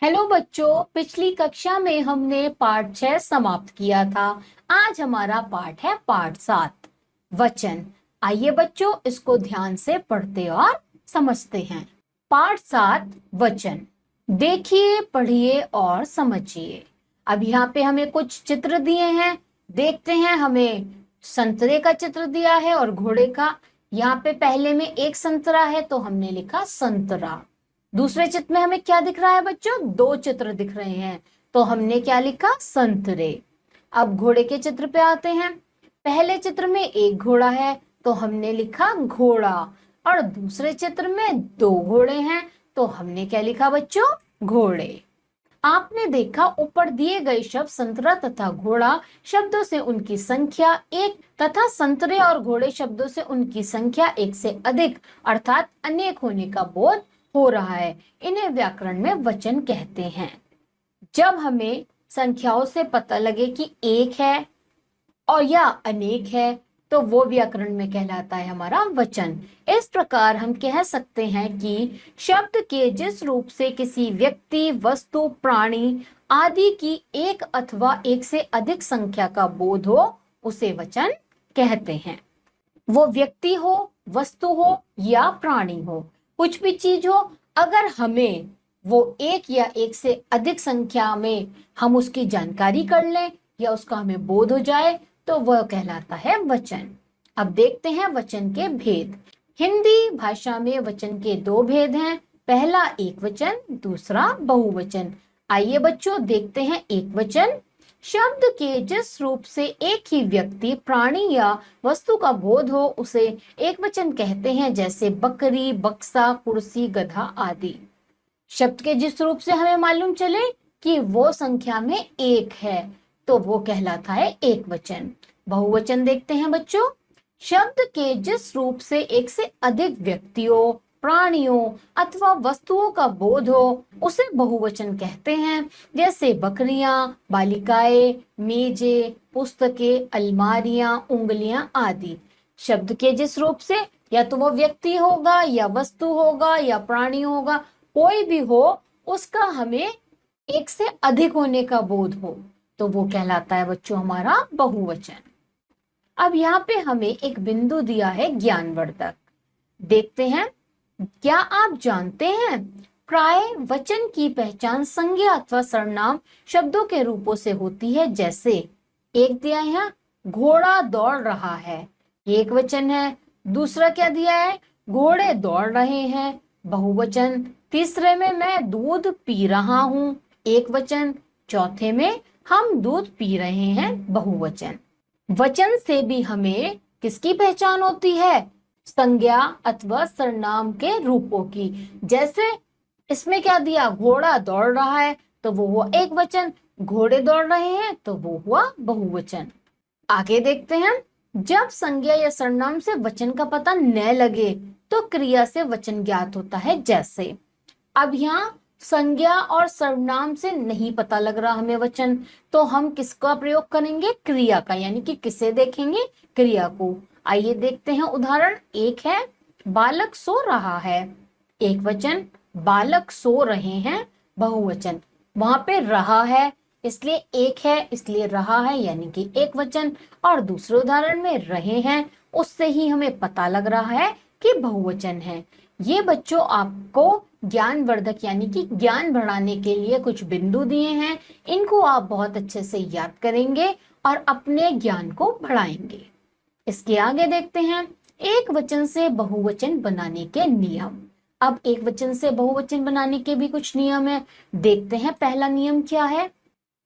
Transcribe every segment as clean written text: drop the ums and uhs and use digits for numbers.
Hello बच्चों, पिछली कक्षा में हमने पाठ 6 समाप्त किया था। आज हमारा पाठ है पाठ 7 वचन। आइए बच्चों, इसको ध्यान से पढ़ते और समझते हैं। पाठ 7 वचन। देखिए, पढ़िए और समझिए। अब यहाँ पे हमें कुछ चित्र दिए हैं, देखते हैं। हमें संतरे का चित्र दिया है और घोड़े का। यहाँ पे पहले में एक संतरा है तो हमने लिखा संतरा। दूसरे चित्र में हमें क्या दिख रहा है बच्चों? दो चित्र दिख रहे हैं तो हमने क्या लिखा? संतरे। अब घोड़े के चित्र पे आते हैं। पहले चित्र में एक घोड़ा है तो हमने लिखा घोड़ा, और दूसरे चित्र में दो घोड़े हैं तो हमने क्या लिखा बच्चों? घोड़े। आपने देखा ऊपर दिए गए शब्द संतरा तथा घोड़ा शब्दों से उनकी संख्या एक तथा संतरे और घोड़े शब्दों से उनकी संख्या एक से अधिक अर्थात अनेक होने का बोध हो रहा है। इन्हें व्याकरण में वचन कहते हैं। जब हमें संख्याओं से पता लगे कि एक है और या अनेक है तो वो व्याकरण में कहलाता है हमारा वचन। इस प्रकार हम कह सकते हैं कि शब्द के जिस रूप से किसी व्यक्ति, वस्तु, प्राणी आदि की एक अथवा एक से अधिक संख्या का बोध हो उसे वचन कहते हैं। वो व्यक्ति हो, वस्तु हो या प्राणी हो, कुछ भी चीज हो, अगर हमें वो एक या एक से अधिक संख्या में हम उसकी जानकारी कर लें या उसका हमें बोध हो जाए तो वह कहलाता है वचन। अब देखते हैं वचन के भेद। हिंदी भाषा में वचन के दो भेद हैं, पहला एक वचन, दूसरा बहुवचन। आइए बच्चों देखते हैं एक वचन। शब्द के जिस रूप से एक ही व्यक्ति, प्राणी या वस्तु का बोध हो उसे एक वचन कहते हैं, जैसे बकरी, बक्सा, कुर्सी, गधा आदि। शब्द के जिस रूप से हमें मालूम चले कि वो संख्या में एक है तो वो कहलाता है एक वचन। बहुवचन देखते हैं बच्चों। शब्द के जिस रूप से एक से अधिक व्यक्तियों, प्राणियों अथवा वस्तुओं का बोध हो उसे बहुवचन कहते हैं, जैसे बकरियां, बालिकाएं, मेजें, पुस्तकें, अलमारियां, उंगलियां आदि। शब्द के जिस रूप से या तो वो व्यक्ति होगा या वस्तु होगा या प्राणी होगा, कोई भी हो, उसका हमें एक से अधिक होने का बोध हो तो वो कहलाता है बच्चों हमारा बहुवचन। अब यहाँ पे हमें एक बिंदु दिया है ज्ञानवर्धक। देखते हैं। क्या आप जानते हैं प्राय वचन की पहचान संज्ञा अथवा सर्वनाम शब्दों के रूपों से होती है, जैसे एक दिया है घोड़ा दौड़ रहा है, एक वचन है। दूसरा क्या दिया है? घोड़े दौड़ रहे हैं, बहुवचन। तीसरे में मैं दूध पी रहा हूँ, एक वचन। चौथे में हम दूध पी रहे हैं, बहुवचन। वचन से भी हमें किसकी पहचान होती है? संज्ञा अथवा सर्वनाम के रूपों की। जैसे इसमें क्या दिया? घोड़ा दौड़ रहा है तो वो हुआ एक वचन, घोड़े दौड़ रहे हैं तो वो हुआ बहुवचन। आगे देखते हैं। जब संज्ञा या सर्वनाम से वचन का पता न लगे तो क्रिया से वचन ज्ञात होता है, जैसे अब यहाँ संज्ञा और सर्वनाम से नहीं पता लग रहा हमें वचन, तो हम किसका प्रयोग करेंगे? क्रिया का, यानी कि किसे देखेंगे? क्रिया को। आइए देखते हैं उदाहरण। एक है बालक सो रहा है, एक वचन। बालक सो रहे हैं, बहुवचन। वहां पे रहा है इसलिए एक है, इसलिए रहा है यानी कि एक वचन। और दूसरे उदाहरण में रहे हैं, उससे ही हमें पता लग रहा है कि बहुवचन है। ये बच्चों आपको ज्ञानवर्धक यानी कि ज्ञान बढ़ाने के लिए कुछ बिंदु दिए हैं। इनको आप बहुत अच्छे से याद करेंगे और अपने ज्ञान को बढ़ाएंगे। इसके आगे देखते हैं एक वचन से बहुवचन बनाने के नियम। अब एक वचन से बहुवचन बनाने के भी कुछ नियम है, देखते हैं। पहला नियम क्या है?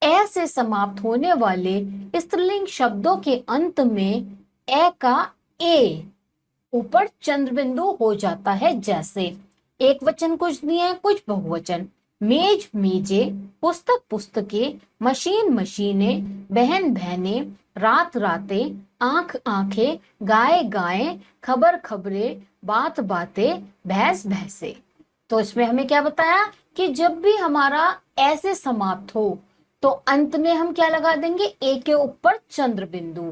ए से समाप्त होने वाले स्त्रीलिंग शब्दों के अंत में ए का ए ऊपर चंद्र बिंदु हो जाता है, जैसे एक वचन कुछ दिए हैं, कुछ बहुवचन। मेज मेजे, पुस्तक पुस्तकें, मशीन मशीनें, बहन बहनें, रात रातें, आंख आंखें, गाय गायें, खबर खबरें, बात बातें, भैंस भैंसे। तो इसमें हमें क्या बताया कि जब भी हमारा ऐसे समाप्त हो तो अंत में हम क्या लगा देंगे? ए के ऊपर चंद्र बिंदु,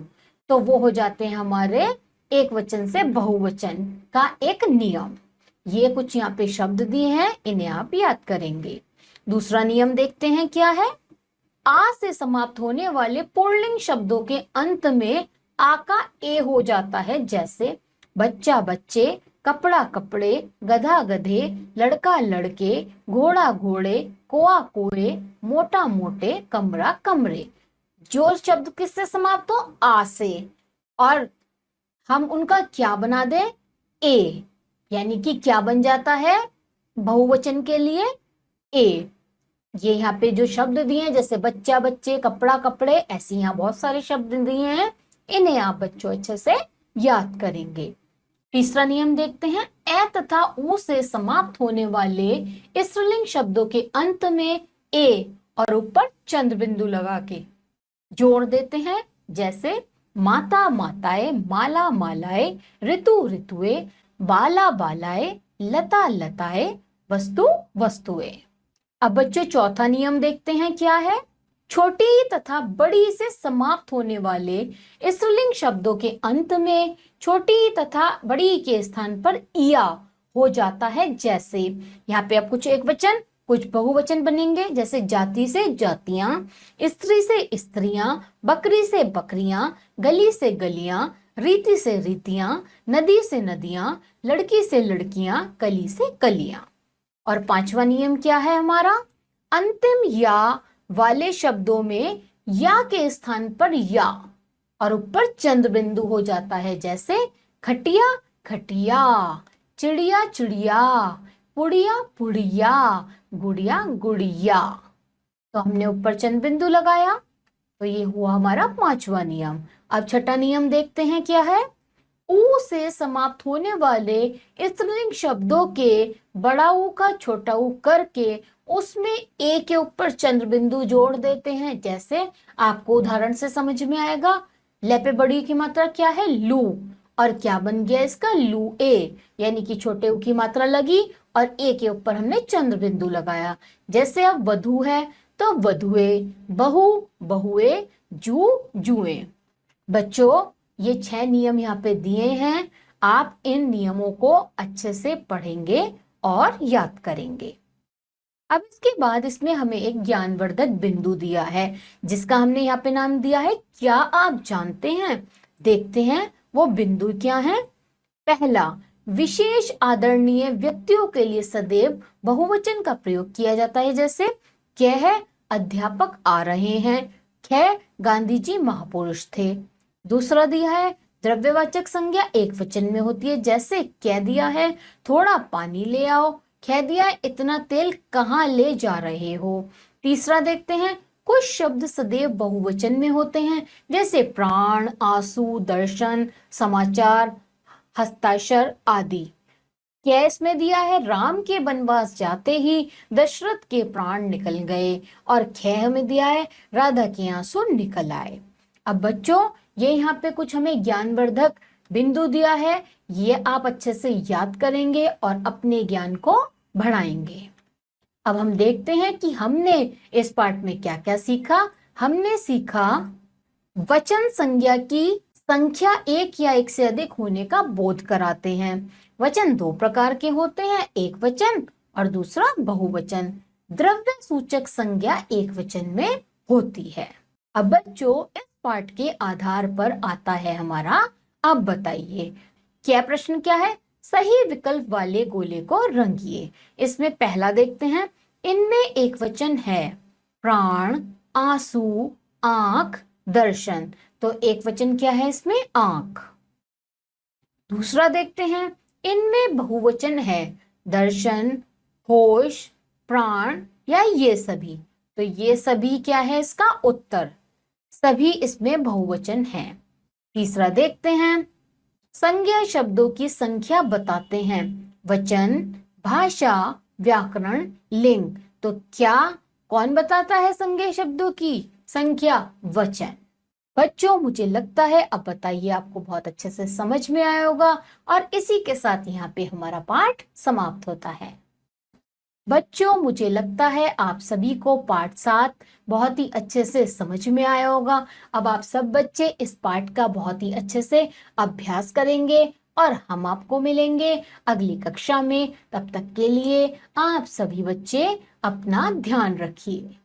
तो वो हो जाते हैं हमारे एक वचन से बहुवचन का एक नियम। ये कुछ यहाँ पे शब्द दिए हैं, इन्हें आप याद करेंगे। दूसरा नियम देखते हैं क्या है। आ से समाप्त होने वाले पुल्लिंग शब्दों के अंत में आ का ए हो जाता है, जैसे बच्चा बच्चे, कपड़ा कपड़े, गधा गधे, लड़का लड़के, घोड़ा घोड़े, कोआ कोए, मोटा मोटे, कमरा कमरे। जो शब्द किससे समाप्त हो, आ से, और हम उनका क्या बना दे, ए, यानी कि क्या बन जाता है बहुवचन के लिए, ए। ये यहाँ पे जो शब्द दिए हैं, जैसे बच्चा बच्चे, कपड़ा कपड़े, ऐसे यहाँ बहुत सारे शब्द दिए हैं, इन्हें आप बच्चों अच्छे से याद करेंगे। तीसरा नियम देखते हैं। ए तथा ऊ से समाप्त होने वाले स्त्रीलिंग शब्दों के अंत में ए और ऊपर चंद्र बिंदु लगा के जोड़ देते हैं, जैसे माता माताएं, माला मालाएं, ऋतु ऋतुए, बाला बालाएं, लता लताएं, वस्तु वस्तुएं। अब बच्चों चौथा नियम देखते हैं क्या है। छोटी तथा बड़ी से समाप्त होने वाले स्त्रीलिंग शब्दों के अंत में छोटी तथा बड़ी के स्थान पर इया हो जाता है, जैसे यहाँ पे अब कुछ एक वचन कुछ बहुवचन बनेंगे, जैसे जाति से जातियां, स्त्री से स्त्रियां, बकरी से बकरियां, गली से गलियां, रीति से रीतियां, नदी से नदियां, लड़की से लड़कियां, कली से कलियां। और पांचवा नियम क्या है हमारा, अंतिम या वाले शब्दों में या के स्थान पर या और ऊपर चंद्र बिंदु हो जाता है, जैसे खटिया खटिया, चिड़िया चिड़िया, पुड़िया पुड़िया, गुड़िया गुड़िया। तो हमने ऊपर चंद्र बिंदु लगाया, तो ये हुआ हमारा पांचवा नियम। अब छठा नियम देखते हैं क्या है। ऊ से समाप्त होने वाले स्त्रीलिंग शब्दों के बड़ा ऊ का छोटा ऊ करके उसमें ए के ऊपर चंद्र बिंदु जोड़ देते हैं, जैसे आपको उदाहरण से समझ में आएगा। ले पे बड़ी की मात्रा क्या है, लू, और क्या बन गया इसका, लू ए, यानी कि छोटे ऊ की मात्रा लगी और ए के ऊपर हमने चंद्र बिंदु लगाया। जैसे अब वधु है तो वधुए, बहु बहुए, जू जुए। बच्चों ये 6 नियम यहाँ पे दिए हैं, आप इन नियमों को अच्छे से पढ़ेंगे और याद करेंगे। अब इसके बाद इसमें हमें एक ज्ञानवर्धक बिंदु दिया है, जिसका हमने यहाँ पे नाम दिया है क्या आप जानते हैं। देखते हैं वो बिंदु क्या है। पहला, विशेष आदरणीय व्यक्तियों के लिए सदैव बहुवचन का प्रयोग किया जाता है, जैसे कह अध्यापक आ रहे हैं, ख गांधी जी महापुरुष थे। दूसरा दिया है द्रव्यवाचक संज्ञा एक वचन में होती है, जैसे कह दिया है थोड़ा पानी ले आओ, कह दिया है इतना तेल कहाँ ले जा रहे हो। तीसरा देखते हैं कुछ शब्द सदैव बहुवचन में होते हैं, जैसे प्राण, आंसू, दर्शन, समाचार, हस्ताक्षर आदि। कैस में दिया है राम के वनवास जाते ही दशरथ के प्राण निकल गए, और खेह में दिया है राधा के आंसू निकल आए। अब बच्चों ये यहाँ पे कुछ हमें ज्ञानवर्धक बिंदु दिया है, ये आप अच्छे से याद करेंगे और अपने ज्ञान को बढ़ाएंगे। अब हम देखते हैं कि हमने इस पाठ में क्या क्या सीखा। हमने सीखा वचन संज्ञा की संख्या एक या एक से अधिक होने का बोध कराते हैं। वचन 2 प्रकार के होते हैं, एक वचन और दूसरा बहुवचन। द्रव्य सूचक संज्ञा एक वचन में होती है। अब बच्चों इस पाठ के आधार पर आता है हमारा, अब बताइए क्या प्रश्न क्या है। सही विकल्प वाले गोले को रंगिए। इसमें पहला देखते हैं, इनमें एक वचन है प्राण, आंसू, आंख, दर्शन। तो एक वचन क्या है इसमें, आंख। दूसरा देखते हैं, इनमें बहुवचन है दर्शन, होश, प्राण या ये सभी। तो ये सभी क्या है इसका उत्तर, सभी इसमें बहुवचन है। तीसरा देखते हैं, संज्ञा शब्दों की संख्या बताते हैं, वचन, भाषा, व्याकरण, लिंग। तो क्या कौन बताता है संज्ञा शब्दों की संख्या, वचन। बच्चों मुझे लगता है अब बताइए आपको बहुत अच्छे से समझ में आया होगा, और इसी के साथ यहाँ पे हमारा पाठ समाप्त होता है। बच्चों मुझे लगता है आप सभी को पाठ 7 बहुत ही अच्छे से समझ में आया होगा। अब आप सब बच्चे इस पाठ का बहुत ही अच्छे से अभ्यास करेंगे और हम आपको मिलेंगे अगली कक्षा में। तब तक के लिए आप सभी बच्चे अपना ध्यान रखिए।